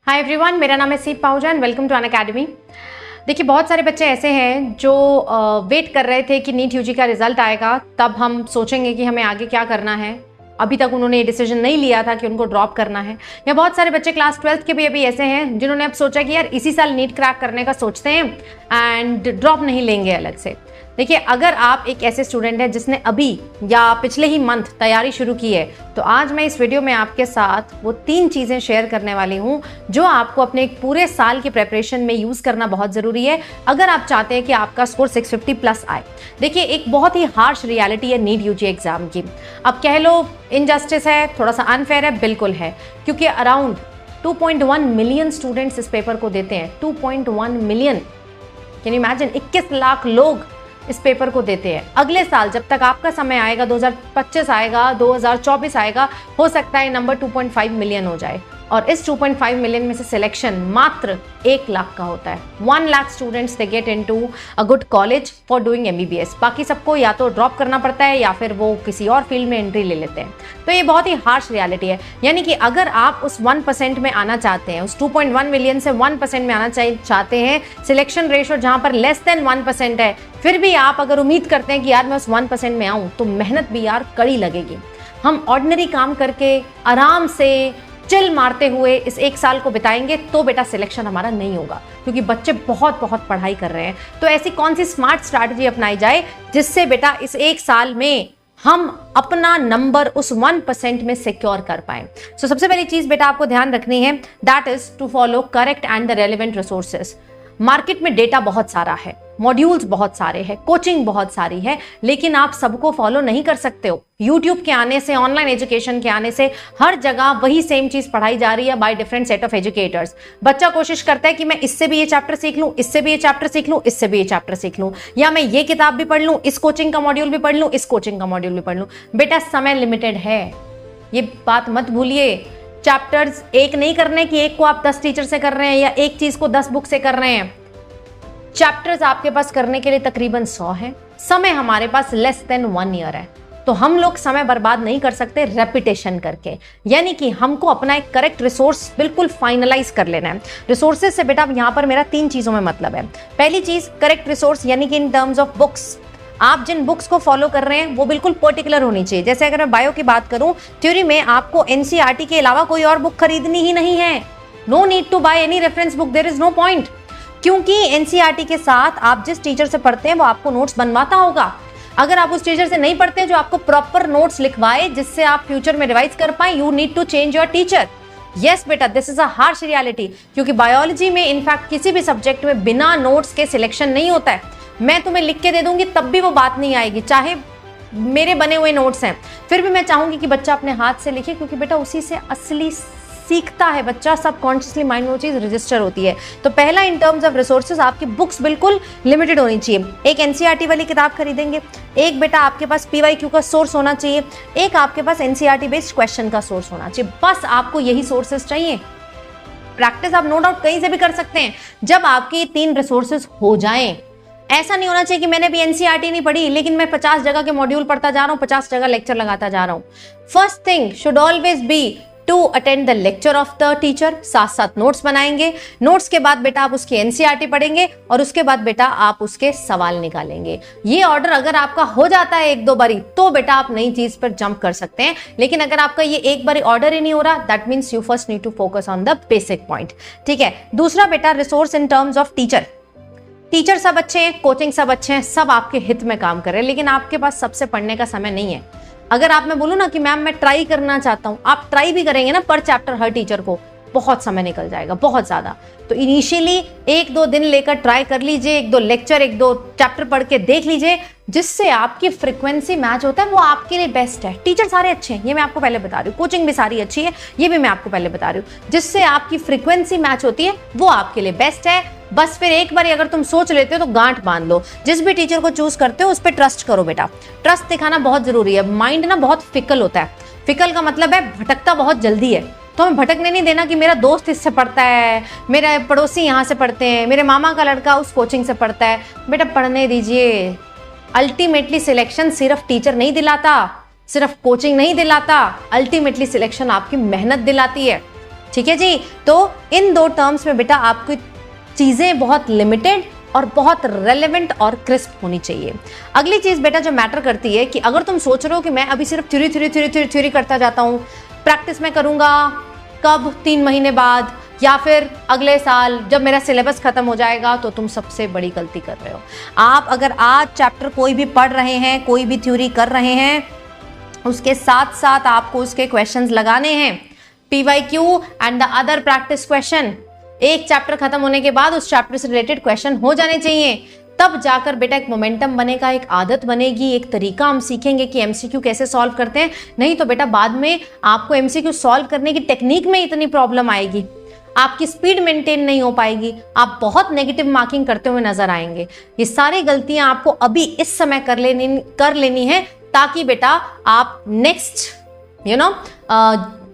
Hi everyone, मेरा नाम है Seep Pahuja and welcome to Unacademy. देखिए, बहुत सारे बच्चे ऐसे हैं जो वेट कर रहे थे कि नीट यूजी का रिजल्ट आएगा तब हम सोचेंगे कि हमें आगे क्या करना है। अभी तक उन्होंने ये डिसीजन नहीं लिया था कि उनको ड्रॉप करना है। या बहुत सारे बच्चे क्लास 12th के भी अभी ऐसे हैं जिन्होंने अब सोचा कि यार इसी साल नीट क्रैक करने का सोचते हैं एंड ड्रॉप नहीं लेंगे अलग से। देखिए, अगर आप एक ऐसे स्टूडेंट हैं जिसने अभी या पिछले ही मंथ तैयारी शुरू की है, तो आज मैं इस वीडियो में आपके साथ वो 3 चीज़ें शेयर करने वाली हूँ जो आपको अपने एक पूरे साल की प्रेपरेशन में यूज़ करना बहुत ज़रूरी है अगर आप चाहते हैं कि आपका स्कोर 650 प्लस आए। देखिए, एक बहुत ही हार्श रियलिटी है नीट यूजी एग्जाम की। अब कह लो इनजस्टिस है, थोड़ा सा अनफेयर है, बिल्कुल है, क्योंकि अराउंड 2.1 मिलियन स्टूडेंट्स इस पेपर को देते हैं। 2.1 million, can you imagine? 21 lakh लोग इस पेपर को देते हैं। अगले साल जब तक आपका समय आएगा, 2025 आएगा, 2024 आएगा, हो सकता है नंबर 2.5 मिलियन हो जाए और इस 2.5 मिलियन में से सिलेक्शन मात्र 1 लाख का होता है। 1 lakh students they get into a good college for doing MBBS। बाकी सबको या तो ड्रॉप करना पड़ता है या फिर वो किसी और फील्ड में एंट्री ले लेते हैं। तो ये बहुत ही हार्श रियलिटी है। यानी कि अगर आप उस 1% में आना चाहते हैं, उस 2.1 मिलियन से 1% में आना चाहते हैं, सिलेक्शन रेशो जहां पर लेस देन 1% है, फिर भी आप अगर उम्मीद करते हैं कि यार मैं उस 1% में आऊं, तो मेहनत भी यार कड़ी लगेगी। हम ऑर्डिनरी काम करके आराम से चिल मारते हुए इस 1 साल को बिताएंगे तो बेटा सिलेक्शन हमारा नहीं होगा, क्योंकि बच्चे बहुत बहुत पढ़ाई कर रहे हैं। तो ऐसी कौन सी स्मार्ट स्ट्रैटेजी अपनाई जाए जिससे बेटा इस 1 साल में हम अपना नंबर उस 1% में सिक्योर कर पाए। सो सबसे पहली चीज बेटा आपको ध्यान रखनी है, that is to follow correct and the relevant resources. Market में डेटा बहुत सारा है, मॉड्यूल्स बहुत सारे हैं, कोचिंग बहुत सारी है, लेकिन आप सबको फॉलो नहीं कर सकते हो। यूट्यूब के आने से, ऑनलाइन एजुकेशन के आने से हर जगह वही सेम चीज पढ़ाई जा रही है by different set of educators. बच्चा कोशिश करता है कि मैं इससे भी ये चैप्टर सीख लूं, इससे भी ये चैप्टर सीख लूं, इससे भी ये चैप्टर सीख लूं, या मैं ये किताब भी पढ़ लूं, इस कोचिंग का मॉड्यूल भी पढ़ लूं, इस कोचिंग का मॉड्यूल भी पढ़ लूं। बेटा समय लिमिटेड है, ये बात मत भूलिए। चैप्टर्स एक नहीं करने की एक को आप 10 टीचर से कर रहे हैं या एक चीज को 10 बुक से कर रहे हैं। चैप्टर्स आपके पास करने के लिए तकरीबन 100 है। समय हमारे पास लेस देन 1 ईयर है, तो हम लोग समय बर्बाद नहीं कर सकते रेपिटेशन करके। यानी कि हमको अपना एक करेक्ट रिसोर्स बिल्कुल फाइनलाइज कर लेना है। रिसोर्सेज से बेटा यहाँ पर मेरा 3 चीजों में मतलब है। पहली चीज करेक्ट रिसोर्स, यानी कि इन टर्म्स ऑफ बुक्स आप जिन बुक्स को फॉलो कर रहे हैं वो बिल्कुल पर्टिकुलर होनी चाहिए। जैसे अगर मैं बायो की बात करूं, थ्योरी में आपको NCERT के अलावा कोई और बुक खरीदनी ही नहीं है। No need to buy any reference book, there is no point, क्योंकि NCERT के साथ आप जिस टीचर से पढ़ते हैं वो आपको नोट्स बनवाता होगा। अगर आप उस टीचर से नहीं पढ़ते जो आपको प्रॉपर नोट्स लिखवाए जिससे आप फ्यूचर में रिवाइज कर पाए, you need to change your teacher. Yes बेटा, this is a harsh reality, क्योंकि बायोलॉजी में इनफैक्ट किसी भी सब्जेक्ट में बिना नोट्स के सिलेक्शन नहीं होता है। मैं तुम्हें लिख के दे दूंगी तब भी वो बात नहीं आएगी, चाहे मेरे बने हुए नोट्स हैं, फिर भी मैं चाहूंगी कि बच्चा अपने हाथ से लिखे, क्योंकि बेटा उसी से असली सीखता है बच्चा। सबकॉन्शियसली माइंड में वो चीज रजिस्टर होती है। तो पहला, इन टर्म्स ऑफ रिसोर्सेज आपकी बुक्स बिल्कुल लिमिटेड होनी चाहिए। एक NCERT वाली किताब खरीदेंगे, एक बेटा आपके पास PYQ का सोर्स होना चाहिए, एक आपके पास NCERT बेस्ड क्वेश्चन का सोर्स होना चाहिए। बस आपको यही सोर्सेज चाहिए। प्रैक्टिस आप नो डाउट कहीं से भी कर सकते हैं जब आपके 3 रिसोर्सेज हो जाएं। ऐसा नहीं होना चाहिए कि मैंने भी NCERT नहीं पढ़ी लेकिन मैं 50 जगह के मॉड्यूल पढ़ता जा रहा हूँ, 50 जगह लेक्चर लगाता जा रहा हूँ। First thing should always be to attend the lecture of the teacher. साथ साथ नोट्स बनाएंगे, नोट्स के बाद बेटा आप उसकी NCERT पढ़ेंगे और उसके बाद बेटा आप उसके सवाल निकालेंगे। ये ऑर्डर अगर आपका हो जाता है 1-2 बारी तो बेटा आप नई चीज पर जंप कर सकते हैं। लेकिन अगर आपका ये एक बारी ऑर्डर ही नहीं हो रहा, that means you first need to focus on the basic point. ठीक है। दूसरा बेटा, resource in terms of teacher. Teacher सब अच्छे हैं, कोचिंग सब अच्छे हैं, सब आपके हित में काम कर रहे हैं, लेकिन आपके पास सबसे पढ़ने का समय नहीं है। अगर आप मैं बोलूं ना कि मैम मैं ट्राई करना चाहता हूं, आप ट्राई भी करेंगे ना पर चैप्टर हर टीचर को, बहुत समय निकल जाएगा, बहुत ज्यादा। तो इनिशियली 1-2 दिन लेकर ट्राई कर लीजिए, 1-2 लेक्चर, 1-2 चैप्टर पढ़ के देख लीजिए, जिससे आपकी फ्रीक्वेंसी मैच होता है वो आपके लिए बेस्ट है। टीचर सारे अच्छे हैं, ये मैं आपको पहले बता रही हूँ, कोचिंग भी सारी अच्छी है, ये भी मैं आपको पहले बता रही हूँ। जिससे आपकी फ्रीक्वेंसी मैच होती है वो आपके लिए बेस्ट है। बस फिर एक बार अगर तुम सोच लेते हो तो गांठ बांध लो। जिस भी टीचर को चूज करते हो उस पर ट्रस्ट करो बेटा। ट्रस्ट दिखाना बहुत जरूरी है। माइंड ना बहुत फिकल होता है। फिकल का मतलब है भटकता बहुत जल्दी है, तो हमें भटकने नहीं देना कि मेरा दोस्त इससे पढ़ता है, मेरे पड़ोसी यहाँ से पढ़ते हैं, मेरे मामा का लड़का उस कोचिंग से पढ़ता है। बेटा पढ़ने दीजिए। अल्टीमेटली सिलेक्शन सिर्फ टीचर नहीं दिलाता, सिर्फ कोचिंग नहीं दिलाता, अल्टीमेटली सिलेक्शन आपकी मेहनत दिलाती है। ठीक है जी। तो इन 2 टर्म्स में बेटा आपकी चीजें बहुत लिमिटेड और बहुत रेलेवेंट और क्रिस्प होनी चाहिए। अगली चीज बेटा जो मैटर करती है कि अगर तुम सोच रहे हो कि मैं अभी सिर्फ थ्योरी करता जाता हूं, प्रैक्टिस में करूंगा कब 3 महीने बाद या फिर अगले साल जब मेरा सिलेबस खत्म हो जाएगा, तो तुम सबसे बड़ी गलती कर रहे हो। आप अगर आज चैप्टर कोई भी पढ़ रहे हैं, कोई भी थ्योरी कर रहे हैं, उसके साथ साथ आपको उसके क्वेश्चंस लगाने हैं, PYQ and the other practice question. एक चैप्टर खत्म होने के बाद उस चैप्टर से रिलेटेड क्वेश्चन हो जाने चाहिए, तब जाकर बेटा एक मोमेंटम बनेगा, एक आदत बनेगी, एक तरीका हम सीखेंगे कि MCQ कैसे सॉल्व करते हैं। नहीं तो बेटा बाद में आपको MCQ सॉल्व करने की टेक्निक में इतनी प्रॉब्लम आएगी, आपकी स्पीड मेंटेन नहीं हो पाएगी, आप बहुत नेगेटिव मार्किंग करते हुए नजर आएंगे। ये सारी गलतियां आपको अभी इस समय कर लेनी है, ताकि बेटा आप नेक्स्ट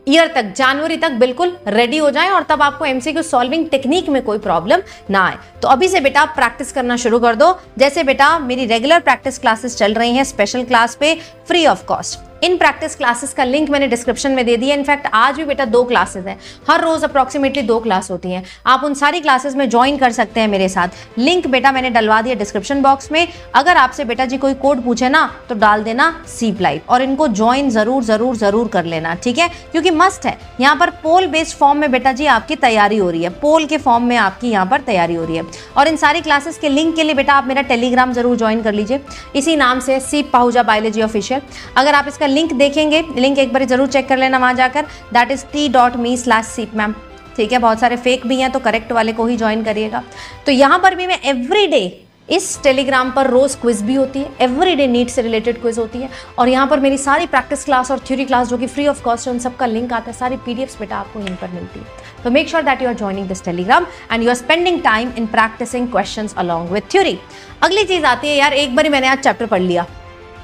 ईयर तक, जनवरी तक बिल्कुल रेडी हो जाएं और तब आपको MCQ सॉल्विंग टेक्निक में कोई प्रॉब्लम ना आए। तो अभी से बेटा प्रैक्टिस करना शुरू कर दो। जैसे बेटा मेरी रेगुलर प्रैक्टिस क्लासेस चल रही हैं स्पेशल क्लास पे free of cost. In practice classes का लिंक मैंने डिस्क्रिप्शन में दे दिया। इनफैक्ट आज भी बेटा 2 क्लासेस हैं, हर रोज अप्रोक्सीमेटली 2 क्लास होती हैं। आप उन सारी क्लासेस में ज्वाइन कर सकते हैं मेरे साथ। लिंक बेटा मैंने डलवा दिया डिस्क्रिप्शन बॉक्स में। अगर आपसे बेटा जी कोई कोड पूछे ना तो डाल देना CPLIVE और इनको ज्वाइन जरूर कर लेना, ठीक है, क्योंकि मस्ट है। यहाँ पर पोल बेस्ड फॉर्म में बेटा जी आपकी तैयारी हो रही है, पोल के फॉर्म में आपकी यहाँ पर तैयारी हो रही है। और इन सारी क्लासेस के लिंक के लिए बेटा आप मेरा टेलीग्राम जरूर ज्वाइन कर लीजिए, इसी नाम से सीप पाहुजा बायोलॉजी ऑफिशियल। अगर आप इसका लिंक देखेंगे, लिंक एक बार जरूर चेक कर लेना वहां जाकर, दैट इज t.me/seepmam, ठीक है। बहुत सारे फेक भी हैं तो करेक्ट वाले को ही ज्वाइन करिएगा। तो यहां पर भी मैं एवरीडे इस टेलीग्राम पर रोज क्विज भी होती है, एवरीडे नीट से रिलेटेड क्विज होती है, और यहाँ पर मेरी सारी प्रैक्टिस क्लास और थ्योरी क्लास जो कि फ्री ऑफ कॉस्ट है, उन सबका लिंक आता है, सारी PDFs बेटा आपको यहीं पर मिलती है। तो make sure that you are joining this Telegram and you are spending time in practicing questions along with theory. अगली चीज आती है यार, एक बार मैंने आज चैप्टर पढ़ लिया,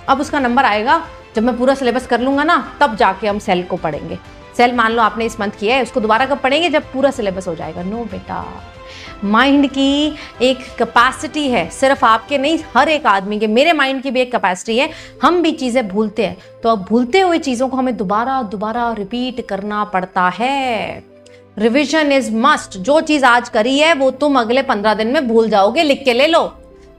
अब उसका नंबर आएगा जब मैं पूरा सिलेबस कर लूंगा ना, तब जाके हम सेल को पढ़ेंगे। सेल मान लो आपने इस मंथ किया है, उसको दोबारा कब पढ़ेंगे, जब पूरा सिलेबस हो जाएगा। नो बेटा, माइंड की एक कैपेसिटी है, सिर्फ आपके नहीं, हर एक आदमी के, मेरे माइंड की भी एक कैपेसिटी है। हम भी चीजें भूलते हैं, तो अब भूलते हुए चीजों को हमें दोबारा रिपीट करना पड़ता है। Revision is must. जो चीज आज करी है वो तुम अगले 15 दिन में भूल जाओगे, लिख के ले लो।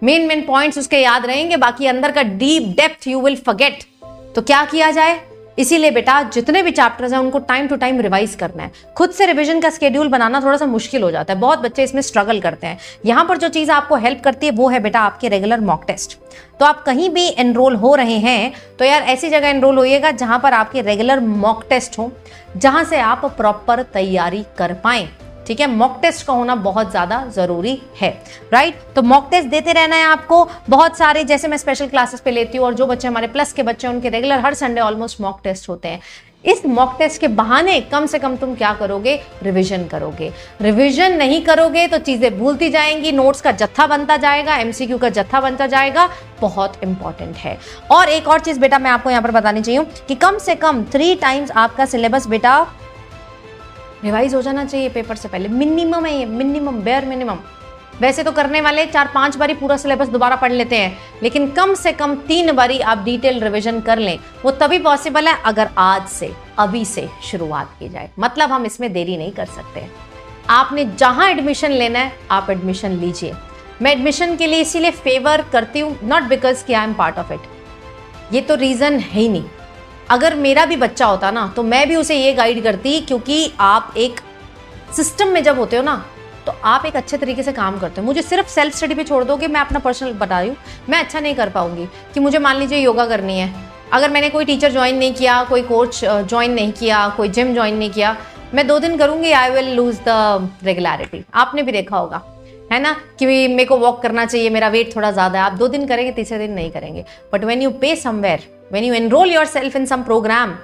मेन पॉइंट्स उसके याद रहेंगे, बाकी अंदर का deep depth you will forget. तो क्या किया जाए, इसीलिए बेटा जितने भी चैप्टर्स हैं उनको टाइम टू टाइम रिवाइज करना है। खुद से रिवीजन का स्केड्यूल बनाना थोड़ा सा मुश्किल हो जाता है, बहुत बच्चे इसमें स्ट्रगल करते हैं। यहां पर जो चीज आपको हेल्प करती है वो है बेटा आपके रेगुलर मॉक टेस्ट। तो आप कहीं भी एनरोल हो रहे हैं तो यार ऐसी जगह एनरोल होइएगा जहां पर आपके रेगुलर मॉक टेस्ट हो, जहां से आप प्रॉपर तैयारी कर पाएं, ठीक है। मॉक टेस्ट का होना बहुत ज्यादा जरूरी है, राइट। तो मॉक टेस्ट देते रहना है आपको बहुत सारे, जैसे मैं स्पेशल क्लासेस पे लेती हूँ, और जो बच्चे हमारे प्लस के बच्चे हैं उनके रेगुलर हर संडे ऑलमोस्ट मॉक टेस्ट होते हैं। इस मॉक टेस्ट के बहाने कम से कम तुम क्या करोगे, रिवीजन करोगे। रिवीजन नहीं करोगे तो चीजें भूलती जाएंगी, नोट्स का जत्था बनता जाएगा, MCQ का जत्था बनता जाएगा, बहुत इंपॉर्टेंट है। और एक और चीज बेटा मैं आपको यहाँ पर बतानी चाहिए कि कम से कम 3 टाइम्स आपका सिलेबस बेटा रिवाइज हो जाना चाहिए पेपर से पहले। मिनिमम है ये, मिनिमम, बेयर मिनिमम। वैसे तो करने वाले 4-5 बारी पूरा सिलेबस दोबारा पढ़ लेते हैं, लेकिन कम से कम 3 बारी आप डिटेल रिवीजन कर लें। वो तभी पॉसिबल है अगर आज से, अभी से शुरुआत की जाए। मतलब हम इसमें देरी नहीं कर सकते। आपने जहां एडमिशन लेना है आप एडमिशन लीजिए। मैं एडमिशन के लिए इसीलिए फेवर करती हूँ, नॉट बिकॉज कि I am part of it, ये तो रीजन है ही नहीं। अगर मेरा भी बच्चा होता ना तो मैं भी उसे ये गाइड करती, क्योंकि आप एक सिस्टम में जब होते हो ना तो आप एक अच्छे तरीके से काम करते हो। मुझे सिर्फ सेल्फ स्टडी पे छोड़ दोगे, मैं अपना पर्सनल बता रही हूँ, मैं अच्छा नहीं कर पाऊंगी। कि मुझे मान लीजिए योगा करनी है, अगर मैंने कोई टीचर ज्वाइन नहीं किया, कोई कोच ज्वाइन नहीं किया, कोई जिम ज्वाइन नहीं किया, मैं 2 दिन करूंगी, I will lose the regularity. आपने भी देखा होगा, है ना, कि मेरे को वॉक करना चाहिए, मेरा वेट थोड़ा ज्यादा है, आप 2 दिन करेंगे, तीसरे दिन नहीं करेंगे। But when you pay somewhere, when you enroll yourself in some program,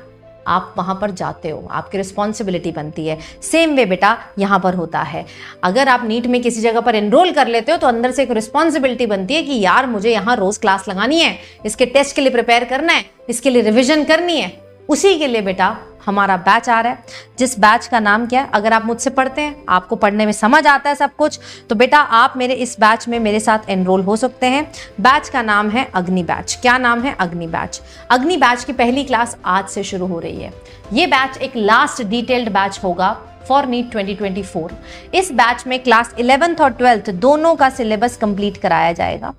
आप वहां पर जाते हो, आपकी रिस्पॉन्सिबिलिटी बनती है। सेम वे बेटा यहां पर होता है। अगर आप नीट में किसी जगह पर एनरोल कर लेते हो तो अंदर से एक रिस्पॉन्सिबिलिटी बनती है कि यार मुझे यहाँ रोज क्लास लगानी है, इसके टेस्ट के लिए प्रिपेयर करना है, इसके लिए रिविजन करनी है। उसी के लिए बेटा हमारा बैच आ रहा है, जिस बैच का नाम क्या है, अगर आप मुझसे पढ़ते हैं, आपको पढ़ने में समझ आता है सब कुछ, तो बेटा आप मेरे इस बैच में मेरे साथ एनरोल हो सकते हैं। बैच का नाम है अग्नि बैच। क्या नाम है? अग्नि बैच। अग्नि बैच की पहली क्लास आज से शुरू हो रही है। ये बैच एक लास्ट डिटेल्ड बैच होगा फॉर नीट 2024। इस बैच में क्लास 11th और 12th दोनों का सिलेबस कंप्लीट कराया जाएगा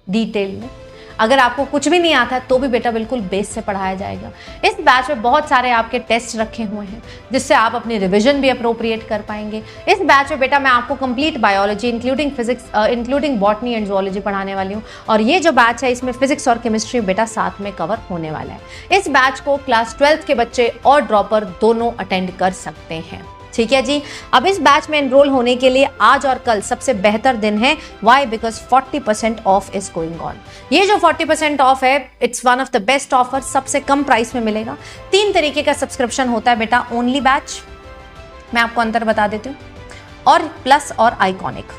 डिटेल में। अगर आपको कुछ भी नहीं आता है तो भी बेटा बिल्कुल बेस से पढ़ाया जाएगा। इस बैच में बहुत सारे आपके टेस्ट रखे हुए हैं जिससे आप अपनी रिवीजन भी अप्रोप्रिएट कर पाएंगे। इस बैच में बेटा मैं आपको complete biology including physics including botany and zoology पढ़ाने वाली हूँ, और ये जो बैच है इसमें फिजिक्स और केमिस्ट्री बेटा साथ में कवर होने वाला है। इस बैच को क्लास 12th के बच्चे और ड्रॉपर दोनों अटेंड कर सकते हैं। ठीक है जी। अब इस बैच में एनरोल होने के लिए आज और कल सबसे बेहतर दिन है। Why? Because 40% off is going on. ये जो 40% ऑफ है, it's one of the best offer, सबसे कम प्राइस में मिलेगा। 3 तरीके का सब्सक्रिप्शन होता है बेटा। ओनली बैच, मैं आपको अंतर बता देती हूँ, और प्लस और आइकॉनिक।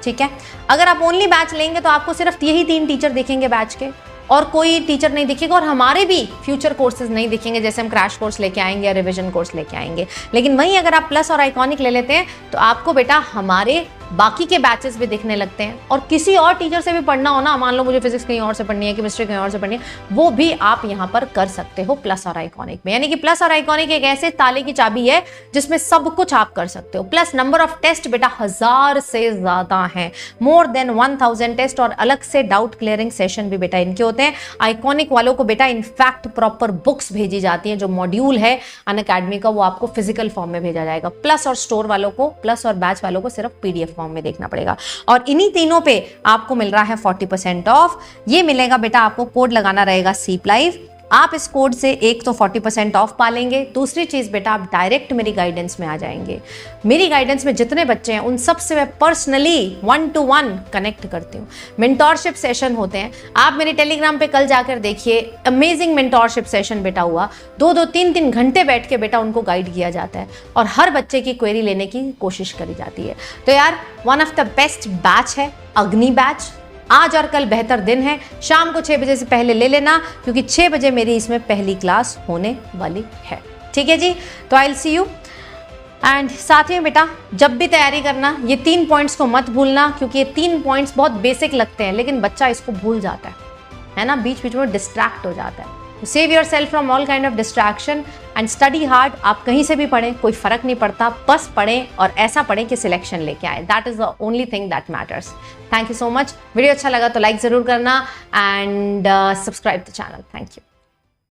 ठीक है, अगर आप ओनली बैच लेंगे तो आपको सिर्फ यही 3 टीचर दिखेंगे बैच के, और कोई टीचर नहीं दिखेगा, और हमारे भी फ्यूचर कोर्सेज नहीं दिखेंगे, जैसे हम क्रैश कोर्स लेके आएंगे या रिवीजन कोर्स लेके आएंगे। लेकिन वहीं अगर आप प्लस और आइकॉनिक ले लेते हैं तो आपको बेटा हमारे बाकी के बैचेस भी दिखने लगते हैं, और किसी और टीचर से भी पढ़ना हो ना, मान लो मुझे फिजिक्स कहीं और से पढ़नी है, केमिस्ट्री कहीं और से पढ़नी है, वो भी आप यहाँ पर कर सकते हो प्लस और आइकॉनिक में। यानी कि प्लस और आइकॉनिक एक ऐसे ताले की चाबी है जिसमें सब कुछ आप कर सकते हो। प्लस नंबर ऑफ टेस्ट बेटा 1000 से ज्यादा है, मोर देन 1000 टेस्ट, और अलग से डाउट क्लियरिंग सेशन भी बेटा इनके होते हैं। आइकॉनिक वालों को बेटा इनफैक्ट प्रॉपर बुक्स भेजी जाती हैं, जो मॉड्यूल है अनअकैडमी का वो आपको फिजिकल फॉर्म में भेजा जाएगा। प्लस और स्टोर वालों को, प्लस और बैच वालों को सिर्फ पीडीएफ फॉर्म में देखना पड़ेगा। और इन्हीं तीनों पे आपको मिल रहा है 40% ऑफ। ये मिलेगा बेटा, आपको कोड लगाना रहेगा सीपलाइव। आप इस कोड से एक तो 40% ऑफ पा लेंगे, दूसरी चीज बेटा आप डायरेक्ट मेरी गाइडेंस में आ जाएंगे। मेरी गाइडेंस में जितने बच्चे हैं उन सब से मैं पर्सनली 1-to-1 कनेक्ट करती हूँ। मेंटोरशिप सेशन होते हैं, आप मेरे टेलीग्राम पे कल जाकर देखिए, अमेजिंग मेंटोरशिप सेशन बेटा हुआ। 2-2, 3-3 घंटे बैठ के बेटा उनको गाइड किया जाता है, और हर बच्चे की क्वेरी लेने की कोशिश करी जाती है। तो यार one of the best batch है अग्नि बैच। आज और कल बेहतर दिन है, शाम को 6 बजे से पहले ले लेना, क्योंकि 6 बजे मेरी इसमें पहली क्लास होने वाली है। ठीक है जी, तो I will see you. And साथ में बेटा जब भी तैयारी करना, ये 3 पॉइंट्स को मत भूलना, क्योंकि ये 3 पॉइंट्स बहुत बेसिक लगते हैं लेकिन बच्चा इसको भूल जाता है ना, बीच बीच में डिस्ट्रैक्ट हो जाता है। Save your self from all kind of distraction and study hard. आप कहीं से भी पढ़ें, कोई फर्क नहीं पड़ता, बस पढ़ें और ऐसा पढ़ें कि सिलेक्शन लेके आए। That is the only thing that matters. Thank you so much. Video अच्छा लगा तो लाइक जरूर करना and subscribe the channel. Thank you.